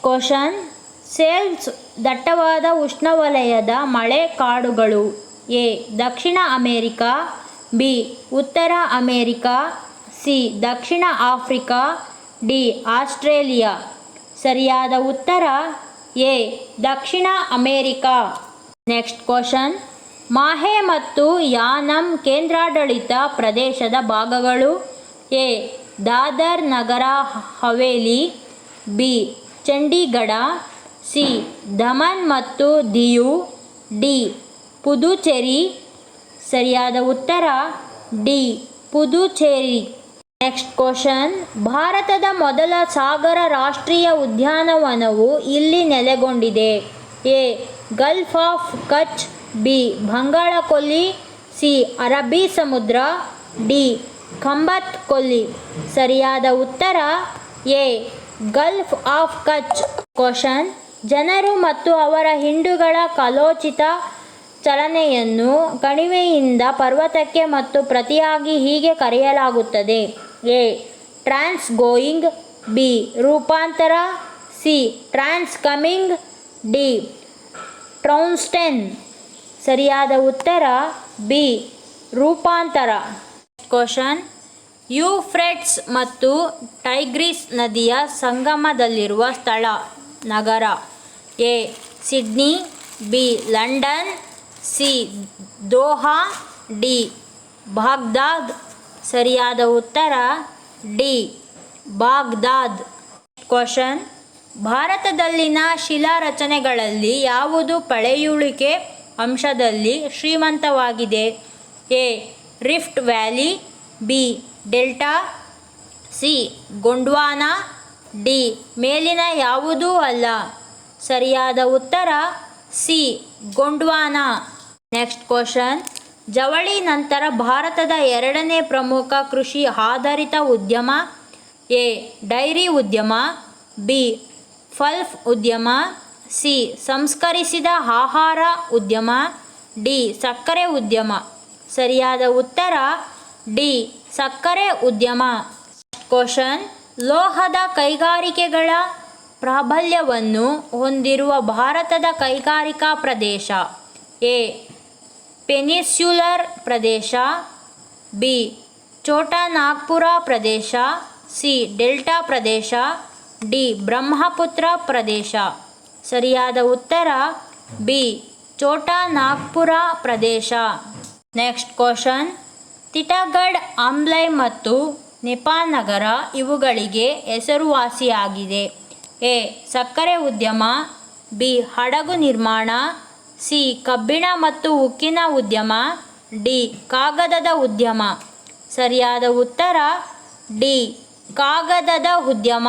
Question sales ದಟ್ಟವಾದ ಉಷ್ಣವಲಯದ ಮಳೆ ಕಾಡುಗಳು. ಎ ದಕ್ಷಿಣ ಅಮೆರಿಕಾ, ಬಿ ಉತ್ತರ ಅಮೆರಿಕಾ, ಸಿ ದಕ್ಷಿಣ ಆಫ್ರಿಕಾ, ಡಿ ಆಸ್ಟ್ರೇಲಿಯಾ. ಸರಿಯಾದ ಉತ್ತರ A Dakshina America. Next question ಮಾಹೆ ಮತ್ತು ಯಾನಂ ಕೇಂದ್ರಾಡಳಿತ ಪ್ರದೇಶದ ಭಾಗಗಳು. A Dadra Nagar Haveli, B Chandigarh, C Daman ಮತ್ತು ದಿಯು, ಡಿ ಪುದುಚೇರಿ. ಸರಿಯಾದ ಉತ್ತರ ಡಿ ಪುದುಚೇರಿ. ನೆಕ್ಸ್ಟ್ ಕ್ವಶನ್ ಭಾರತದ ಮೊದಲ ಸಾಗರ ರಾಷ್ಟ್ರೀಯ ಉದ್ಯಾನವನವು ಇಲ್ಲಿ ನೆಲೆಗೊಂಡಿದೆ. A gulf of Kutch, B Bangala ಕೊಲ್ಲಿ, ಸಿ ಅರಬ್ಬಿ ಸಮುದ್ರ, ಡಿ ಖಂಬತ್ ಕೊಲ್ಲಿ. ಸರಿಯಾದ ಉತ್ತರ A gulf of Kutch. Question ಜನರು ಮತ್ತು ಅವರ ಹಿಂಡುಗಳ ಕಾಲೋಚಿತ ಚಲನೆಯನ್ನು ಕಣಿವೆಯಿಂದ ಪರ್ವತಕ್ಕೆ ಮತ್ತು ಪ್ರತಿಯಾಗಿ ಹೀಗೆ ಕರೆಯಲಾಗುತ್ತದೆ. ಎ ಟ್ರಾನ್ಸ್ ಗೋಯಿಂಗ್, ಬಿ ರೂಪಾಂತರ, ಸಿ ಟ್ರಾನ್ಸ್ ಕಮಿಂಗ್, ಡಿ ಟ್ರೌನ್ಸ್ಟೆನ್. ಸರಿಯಾದ ಉತ್ತರ ಬಿ ರೂಪಾಂತರ. ಕ್ವಶನ್ ಯೂಫ್ರೇಟ್ಸ್ ಮತ್ತು ಟೈಗ್ರಿಸ್ ನದಿಯ ಸಂಗಮದಲ್ಲಿರುವ ಸ್ಥಳ ನಗರ. A Sydney, B London, C Doha, D Baghdad. ಸರಿಯಾದ ಉತ್ತರ ಡಿ ಬಾಗ್ದಾದ್. ಕ್ವಶನ್ ಭಾರತದಲ್ಲಿನ ಶಿಲಾರಚನೆಗಳಲ್ಲಿ ಯಾವುದು ಪಳೆಯುಳಿಕೆ ಅಂಶದಲ್ಲಿ ಶ್ರೀಮಂತವಾಗಿದೆ. A rift valley, B delta, C Gondwana, D ಮೇಲಿನ ಯಾವುದೂ ಅಲ್ಲ. ಸರಿಯಾದ ಉತ್ತರ ಸಿ ಗೊಂಡ್ವಾನಾ. ನೆಕ್ಸ್ಟ್ ಕ್ವಶನ್ ಜವಳಿ ನಂತರ ಭಾರತದ ಎರಡನೇ ಪ್ರಮುಖ ಕೃಷಿ ಆಧಾರಿತ ಉದ್ಯಮ. ಎ ಡೈರಿ ಉದ್ಯಮ, ಬಿ ಪಲ್ಪ್ ಉದ್ಯಮ, ಸಿ ಸಂಸ್ಕರಿಸಿದ ಆಹಾರ ಉದ್ಯಮ, ಡಿ ಸಕ್ಕರೆ ಉದ್ಯಮ. ಸರಿಯಾದ ಉತ್ತರ ಡಿ ಸಕ್ಕರೆ ಉದ್ಯಮ. ಕ್ವಶನ್ ಲೋಹದ ಕೈಗಾರಿಕೆಗಳ ಪ್ರಾಬಲ್ಯವನ್ನು ಹೊಂದಿರುವ ಭಾರತದ ಕೈಗಾರಿಕಾ ಪ್ರದೇಶ. A peninsular Pradesh, B Chota Nagpur Pradesh, C delta Pradesh, D Brahmaputra ಪ್ರದೇಶ. ಸರಿಯಾದ ಉತ್ತರ ಬಿ ಛೋಟಾ ನಾಗ್ಪುರ ಪ್ರದೇಶ. ನೆಕ್ಸ್ಟ್ ಕ್ವಶನ್ ತಿಟಗಢ್, ಆಮ್ಲೈ ಮತ್ತು ನೆಪಾಲ್ ನಗರ ಇವುಗಳಿಗೆ ಹೆಸರುವಾಸಿಯಾಗಿದೆ. ಎ ಸಕ್ಕರೆ ಉದ್ಯಮ, ಬಿ ಹಡಗು ನಿರ್ಮಾಣ, ಸಿ ಕಬ್ಬಿಣ ಮತ್ತು ಉಕ್ಕಿನ ಉದ್ಯಮ, ಡಿ ಕಾಗದದ ಉದ್ಯಮ. ಸರಿಯಾದ ಉತ್ತರ ಡಿ ಕಾಗದದ ಉದ್ಯಮ.